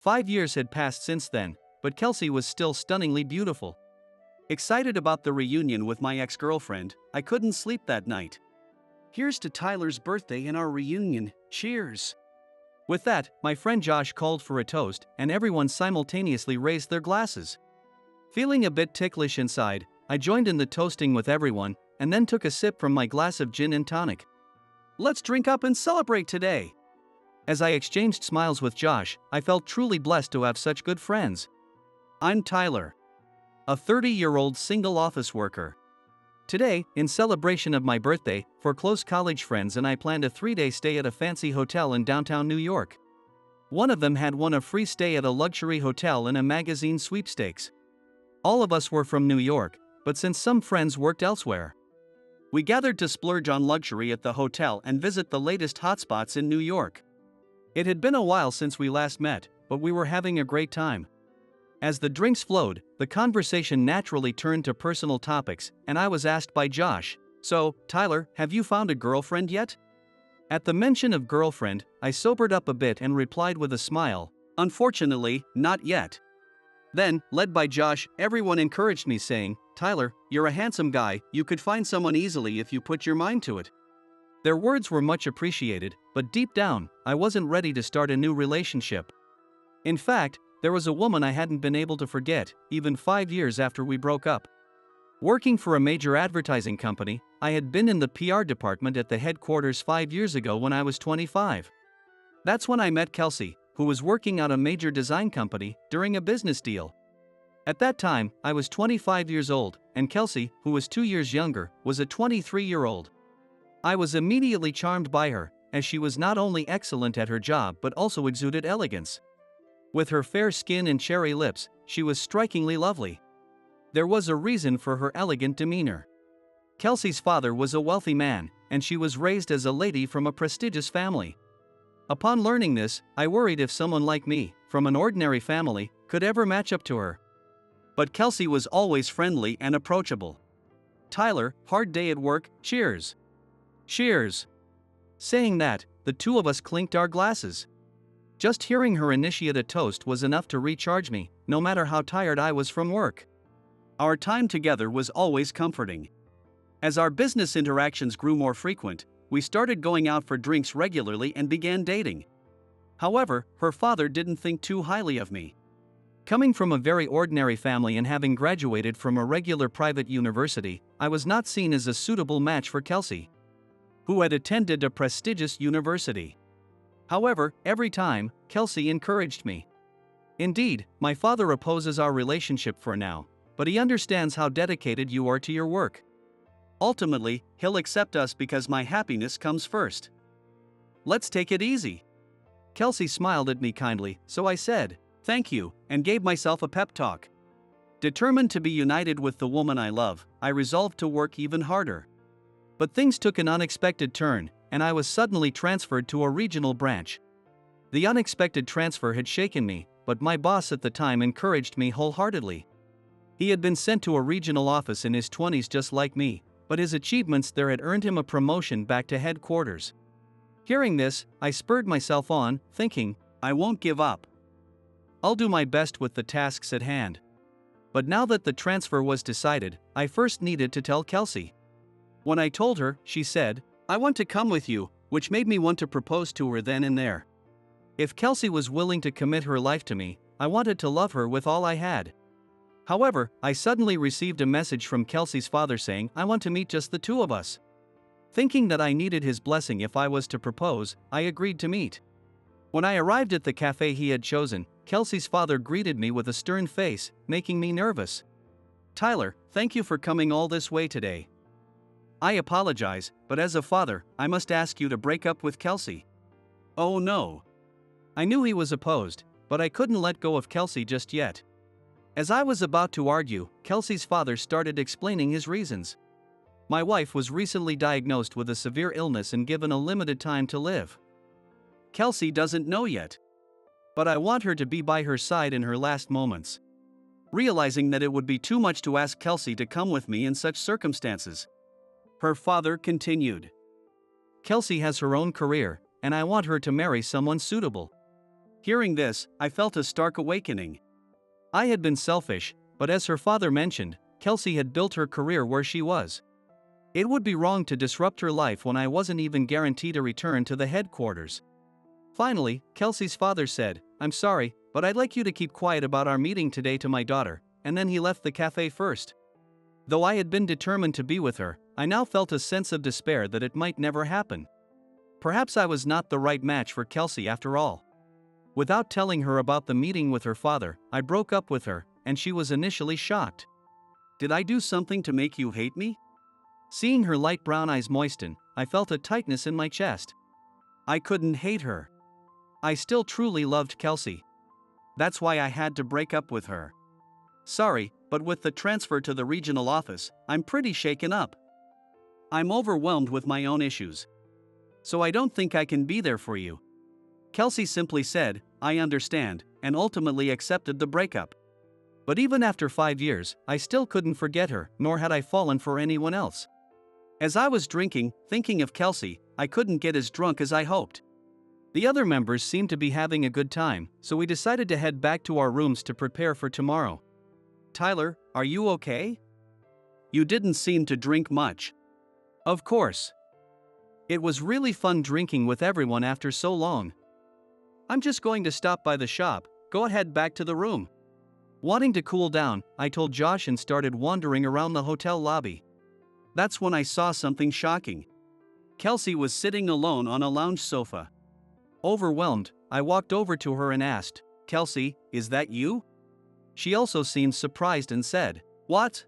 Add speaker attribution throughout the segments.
Speaker 1: 5 years had passed since then, but Kelsey was still stunningly beautiful. Excited about the reunion with my ex-girlfriend, I couldn't sleep that night. Here's to Tyler's birthday and our reunion, cheers! With that, my friend Josh called for a toast, and everyone simultaneously raised their glasses. Feeling a bit ticklish inside, I joined in the toasting with everyone, and then took a sip from my glass of gin and tonic. Let's drink up and celebrate today! As I exchanged smiles with Josh, I felt truly blessed to have such good friends. I'm Tyler, a 30-year-old single office worker. Today, in celebration of my birthday, for close college friends and I planned a 3-day stay at a fancy hotel in downtown New York. One of them had won a free stay at a luxury hotel in a magazine sweepstakes. All of us were from New York, but since some friends worked elsewhere, we gathered to splurge on luxury at the hotel and visit the latest hotspots in New York. It had been a while since we last met, but we were having a great time. As the drinks flowed, the conversation naturally turned to personal topics, and I was asked by Josh, "So, Tyler, have you found a girlfriend yet?" At the mention of girlfriend, I sobered up a bit and replied with a smile, "Unfortunately, not yet." Then, led by Josh, everyone encouraged me saying, "Tyler, you're a handsome guy, you could find someone easily if you put your mind to it." Their words were much appreciated, but deep down, I wasn't ready to start a new relationship. In fact, there was a woman I hadn't been able to forget, even 5 years after we broke up. Working for a major advertising company, I had been in the PR department at the headquarters 5 years ago when I was 25. That's when I met Kelsey, who was working at a major design company, during a business deal. At that time, I was 25 years old, and Kelsey, who was 2 years younger, was a 23-year-old. I was immediately charmed by her, as she was not only excellent at her job but also exuded elegance. With her fair skin and cherry lips, she was strikingly lovely. There was a reason for her elegant demeanor. Kelsey's father was a wealthy man, and she was raised as a lady from a prestigious family. Upon learning this, I worried if someone like me, from an ordinary family, could ever match up to her. But Kelsey was always friendly and approachable. "Tyler, hard day at work, cheers." "Cheers." Saying that, the two of us clinked our glasses. Just hearing her initiate a toast was enough to recharge me, no matter how tired I was from work. Our time together was always comforting. As our business interactions grew more frequent, we started going out for drinks regularly and began dating. However, her father didn't think too highly of me. Coming from a very ordinary family and having graduated from a regular private university, I was not seen as a suitable match for Kelsey, who had attended a prestigious university. However, every time, Kelsey encouraged me. Indeed, my father opposes our relationship for now, but he understands how dedicated you are to your work. Ultimately, he'll accept us because my happiness comes first. Let's take it easy. Kelsey smiled at me kindly, so I said, "Thank you," and gave myself a pep talk. Determined to be united with the woman I love, I resolved to work even harder. But things took an unexpected turn, and I was suddenly transferred to a regional branch. The unexpected transfer had shaken me, but my boss at the time encouraged me wholeheartedly. He had been sent to a regional office in his 20s just like me, but his achievements there had earned him a promotion back to headquarters. Hearing this, I spurred myself on, thinking, I won't give up. I'll do my best with the tasks at hand. But now that the transfer was decided, I first needed to tell Kelsey. When I told her, she said, "I want to come with you," which made me want to propose to her then and there. If Kelsey was willing to commit her life to me, I wanted to love her with all I had. However, I suddenly received a message from Kelsey's father saying, "I want to meet just the two of us." Thinking that I needed his blessing if I was to propose, I agreed to meet. When I arrived at the cafe he had chosen, Kelsey's father greeted me with a stern face, making me nervous. "Tyler, thank you for coming all this way today. I apologize, but as a father, I must ask you to break up with Kelsey." Oh no. I knew he was opposed, but I couldn't let go of Kelsey just yet. As I was about to argue, Kelsey's father started explaining his reasons. My wife was recently diagnosed with a severe illness and given a limited time to live. Kelsey doesn't know yet. But I want her to be by her side in her last moments. Realizing that it would be too much to ask Kelsey to come with me in such circumstances, her father continued. Kelsey has her own career, and I want her to marry someone suitable. Hearing this, I felt a stark awakening. I had been selfish, but as her father mentioned, Kelsey had built her career where she was. It would be wrong to disrupt her life when I wasn't even guaranteed a return to the headquarters. Finally, Kelsey's father said, "I'm sorry, but I'd like you to keep quiet about our meeting today to my daughter," and then he left the cafe first. Though I had been determined to be with her, I now felt a sense of despair that it might never happen. Perhaps I was not the right match for Kelsey after all. Without telling her about the meeting with her father, I broke up with her, and she was initially shocked. "Did I do something to make you hate me?" Seeing her light brown eyes moisten, I felt a tightness in my chest. I couldn't hate her. I still truly loved Kelsey. That's why I had to break up with her. Sorry, but with the transfer to the regional office, I'm pretty shaken up. I'm overwhelmed with my own issues. So I don't think I can be there for you. Kelsey simply said, "I understand," and ultimately accepted the breakup. But even after 5 years, I still couldn't forget her, nor had I fallen for anyone else. As I was drinking, thinking of Kelsey, I couldn't get as drunk as I hoped. The other members seemed to be having a good time, so we decided to head back to our rooms to prepare for tomorrow. "Tyler, are you okay? You didn't seem to drink much." "Of course. It was really fun drinking with everyone after so long. I'm just going to stop by the shop, go ahead back to the room." Wanting to cool down, I told Josh and started wandering around the hotel lobby. That's when I saw something shocking. Kelsey was sitting alone on a lounge sofa. Overwhelmed, I walked over to her and asked, "Kelsey, is that you?" She also seemed surprised and said, "What?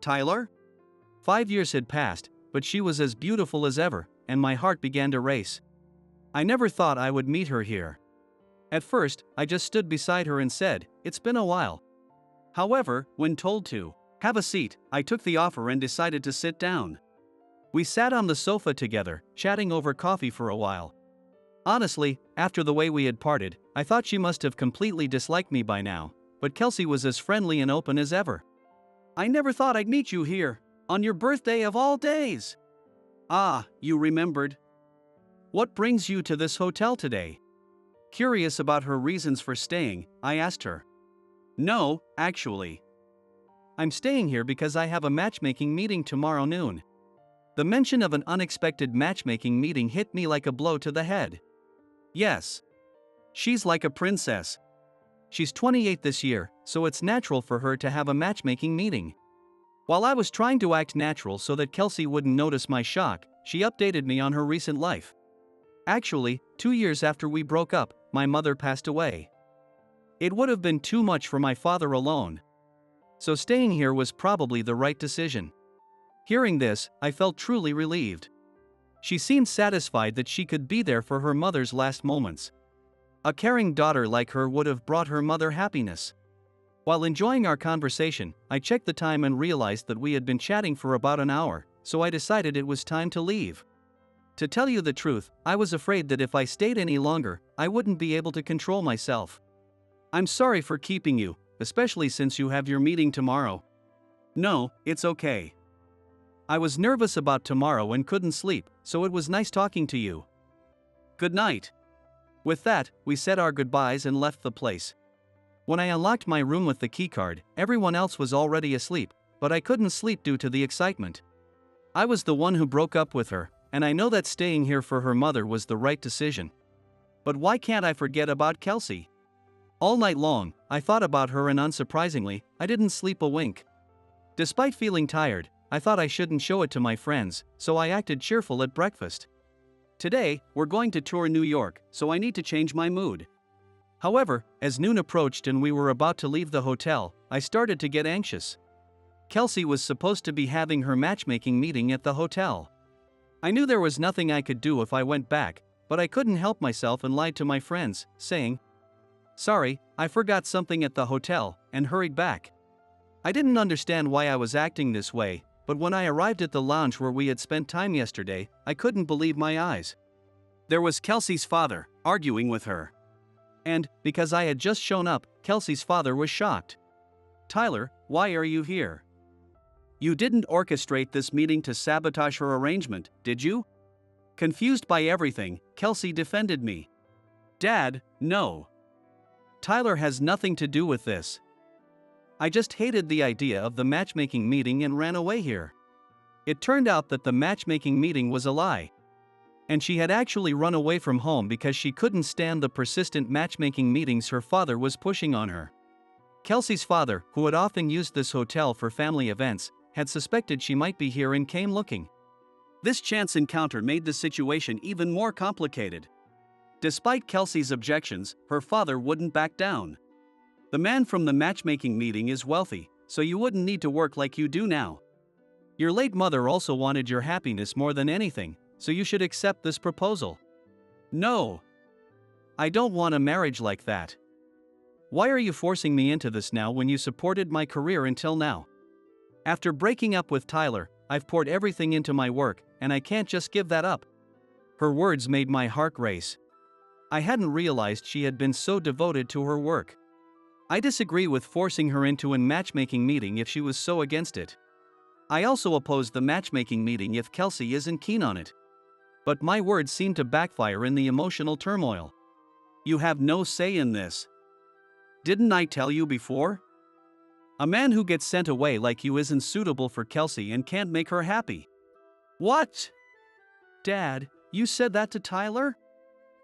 Speaker 1: Tyler?" 5 years had passed, but she was as beautiful as ever, and my heart began to race. I never thought I would meet her here. At first, I just stood beside her and said, "It's been a while." However, when told to have a seat, I took the offer and decided to sit down. We sat on the sofa together, chatting over coffee for a while. Honestly, after the way we had parted, I thought she must have completely disliked me by now, but Kelsey was as friendly and open as ever. "I never thought I'd meet you here, on your birthday of all days." "Ah, you remembered. What brings you to this hotel today?" Curious about her reasons for staying, I asked her. "No, actually. I'm staying here because I have a matchmaking meeting tomorrow noon." The mention of an unexpected matchmaking meeting hit me like a blow to the head. Yes. She's like a princess. She's 28 this year, so it's natural for her to have a matchmaking meeting. While I was trying to act natural so that Kelsey wouldn't notice my shock, she updated me on her recent life. Actually, 2 years after we broke up, my mother passed away. It would have been too much for my father alone. So staying here was probably the right decision. Hearing this, I felt truly relieved. She seemed satisfied that she could be there for her mother's last moments. A caring daughter like her would have brought her mother happiness. While enjoying our conversation, I checked the time and realized that we had been chatting for about an hour, so I decided it was time to leave. To tell you the truth, I was afraid that if I stayed any longer, I wouldn't be able to control myself. "I'm sorry for keeping you, especially since you have your meeting tomorrow." "No, it's okay. I was nervous about tomorrow and couldn't sleep, so it was nice talking to you. Good night." With that, we said our goodbyes and left the place. When I unlocked my room with the keycard, everyone else was already asleep, but I couldn't sleep due to the excitement. I was the one who broke up with her, and I know that staying here for her mother was the right decision. But why can't I forget about Kelsey? All night long, I thought about her and unsurprisingly, I didn't sleep a wink. Despite feeling tired, I thought I shouldn't show it to my friends, so I acted cheerful at breakfast. Today, we're going to tour New York, so I need to change my mood. However, as noon approached and we were about to leave the hotel, I started to get anxious. Kelsey was supposed to be having her matchmaking meeting at the hotel. I knew there was nothing I could do if I went back, but I couldn't help myself and lied to my friends, saying, "Sorry, I forgot something at the hotel," and hurried back. I didn't understand why I was acting this way, but when I arrived at the lounge where we had spent time yesterday, I couldn't believe my eyes. There was Kelsey's father, arguing with her. And, because I had just shown up, Kelsey's father was shocked. "Tyler, why are you here? You didn't orchestrate this meeting to sabotage her arrangement, did you?" Confused by everything, Kelsey defended me. Dad, no. Tyler has nothing to do with this. I just hated the idea of the matchmaking meeting and ran away here. It turned out that the matchmaking meeting was a lie. And she had actually run away from home because she couldn't stand the persistent matchmaking meetings her father was pushing on her. Kelsey's father, who had often used this hotel for family events, had suspected she might be here and came looking. This chance encounter made the situation even more complicated. Despite Kelsey's objections, her father wouldn't back down. The man from the matchmaking meeting is wealthy, so you wouldn't need to work like you do now. Your late mother also wanted your happiness more than anything, so you should accept this proposal. No. I don't want a marriage like that. Why are you forcing me into this now when you supported my career until now? After breaking up with Tyler, I've poured everything into my work, and I can't just give that up. Her words made my heart race. I hadn't realized she had been so devoted to her work. I disagree with forcing her into a matchmaking meeting if she was so against it. I also oppose the matchmaking meeting if Kelsey isn't keen on it. But my words seem to backfire in the emotional turmoil. You have no say in this. Didn't I tell you before? A man who gets sent away like you isn't suitable for Kelsey and can't make her happy. What? Dad, you said that to Tyler?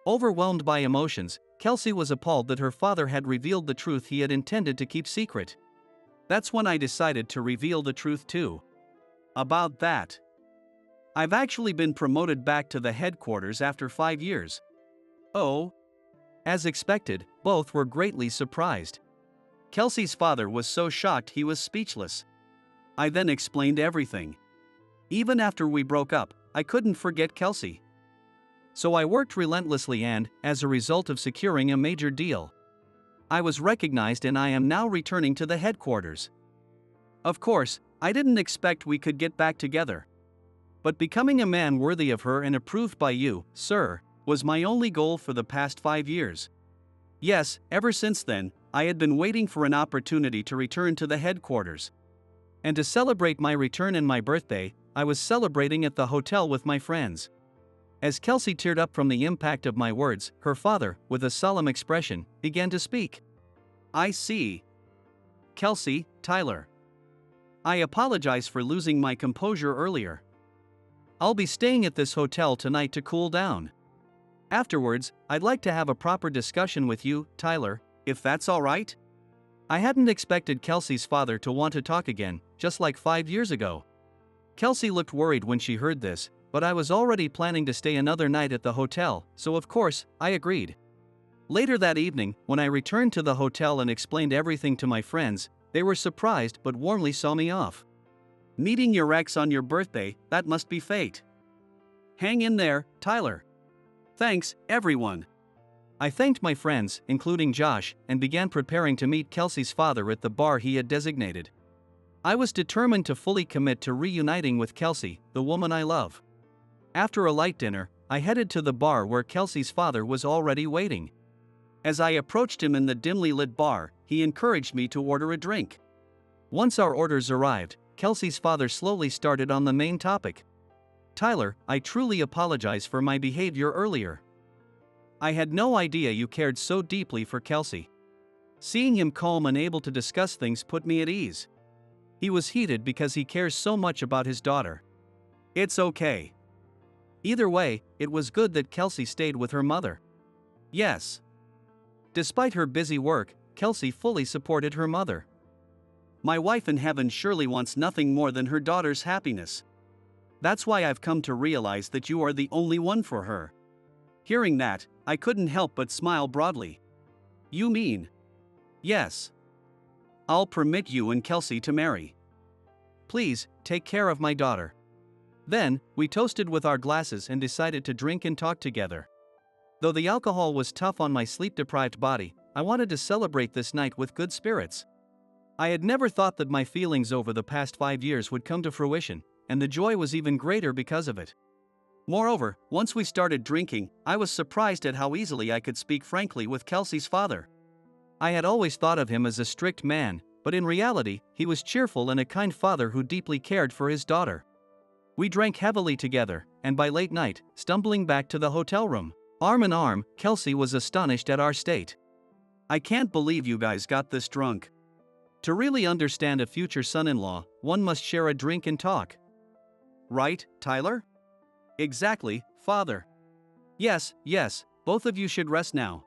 Speaker 1: Overwhelmed by emotions, Kelsey was appalled that her father had revealed the truth he had intended to keep secret. That's when I decided to reveal the truth too. About that. I've actually been promoted back to the headquarters after 5 years. Oh. As expected, both were greatly surprised. Kelsey's father was so shocked he was speechless. I then explained everything. Even after we broke up, I couldn't forget Kelsey. So I worked relentlessly and, as a result of securing a major deal, I was recognized and I am now returning to the headquarters. Of course, I didn't expect we could get back together. But becoming a man worthy of her and approved by you, sir, was my only goal for the past 5 years. Yes, ever since then, I had been waiting for an opportunity to return to the headquarters. And to celebrate my return and my birthday, I was celebrating at the hotel with my friends. As Kelsey teared up from the impact of my words, her father, with a solemn expression, began to speak. I see. Kelsey, Tyler. I apologize for losing my composure earlier. I'll be staying at this hotel tonight to cool down. Afterwards, I'd like to have a proper discussion with you, Tyler, if that's all right? I hadn't expected Kelsey's father to want to talk again, just like 5 years ago. Kelsey looked worried when she heard this, but I was already planning to stay another night at the hotel, so of course, I agreed. Later that evening, when I returned to the hotel and explained everything to my friends, they were surprised but warmly saw me off. Meeting your ex on your birthday, that must be fate. Hang in there, Tyler. Thanks, everyone. I thanked my friends, including Josh, and began preparing to meet Kelsey's father at the bar he had designated. I was determined to fully commit to reuniting with Kelsey, the woman I love. After a light dinner, I headed to the bar where Kelsey's father was already waiting. As I approached him in the dimly lit bar, he encouraged me to order a drink. Once our orders arrived, Kelsey's father slowly started on the main topic. Tyler, I truly apologize for my behavior earlier. I had no idea you cared so deeply for Kelsey. Seeing him calm and able to discuss things put me at ease. He was heated because he cares so much about his daughter. It's okay. Either way, it was good that Kelsey stayed with her mother. Yes. Despite her busy work, Kelsey fully supported her mother. My wife in heaven surely wants nothing more than her daughter's happiness. That's why I've come to realize that you are the only one for her. Hearing that, I couldn't help but smile broadly. You mean? Yes. I'll permit you and Kelsey to marry. Please, take care of my daughter. Then, we toasted with our glasses and decided to drink and talk together. Though the alcohol was tough on my sleep-deprived body, I wanted to celebrate this night with good spirits. I had never thought that my feelings over the past 5 years would come to fruition, and the joy was even greater because of it. Moreover, once we started drinking, I was surprised at how easily I could speak frankly with Kelsey's father. I had always thought of him as a strict man, but in reality, he was cheerful and a kind father who deeply cared for his daughter. We drank heavily together, and by late night, stumbling back to the hotel room, Arm in arm, Kelsey was astonished at our state. I can't believe you guys got this drunk. To really understand a future son-in-law, one must share a drink and talk. Right, Tyler? Exactly, father. Yes, both of you should rest now.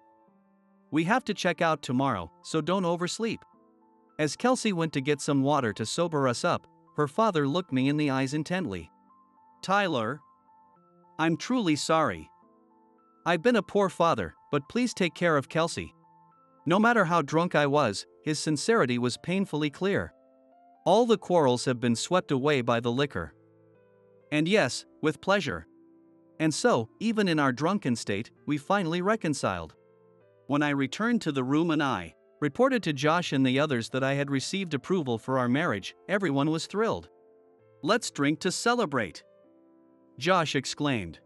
Speaker 1: We have to check out tomorrow, so don't oversleep. As Kelsey went to get some water to sober us up, her father looked me in the eyes intently. Tyler, I'm truly sorry. I've been a poor father, but please take care of Kelsey. No matter how drunk I was, his sincerity was painfully clear. All the quarrels have been swept away by the liquor. And yes, with pleasure. And so, even in our drunken state, we finally reconciled. When I returned to the room and I reported to Josh and the others that I had received approval for our marriage, everyone was thrilled. Let's drink to celebrate, Josh exclaimed.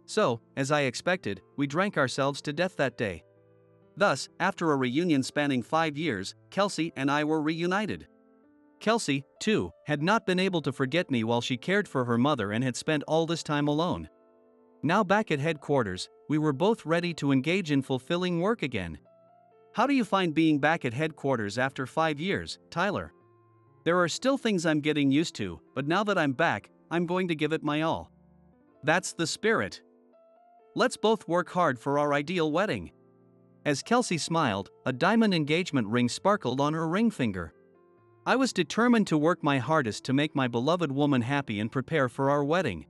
Speaker 1: So, as I expected, we drank ourselves to death that day. Thus, after a reunion spanning 5 years, Kelsey and I were reunited. Kelsey, too, had not been able to forget me while she cared for her mother and had spent all this time alone. Now back at headquarters, we were both ready to engage in fulfilling work again. How do you find being back at headquarters after 5 years, Tyler? There are still things I'm getting used to, but now that I'm back, I'm going to give it my all. That's the spirit. Let's both work hard for our ideal wedding. As Kelsey smiled, a diamond engagement ring sparkled on her ring finger. I was determined to work my hardest to make my beloved woman happy and prepare for our wedding.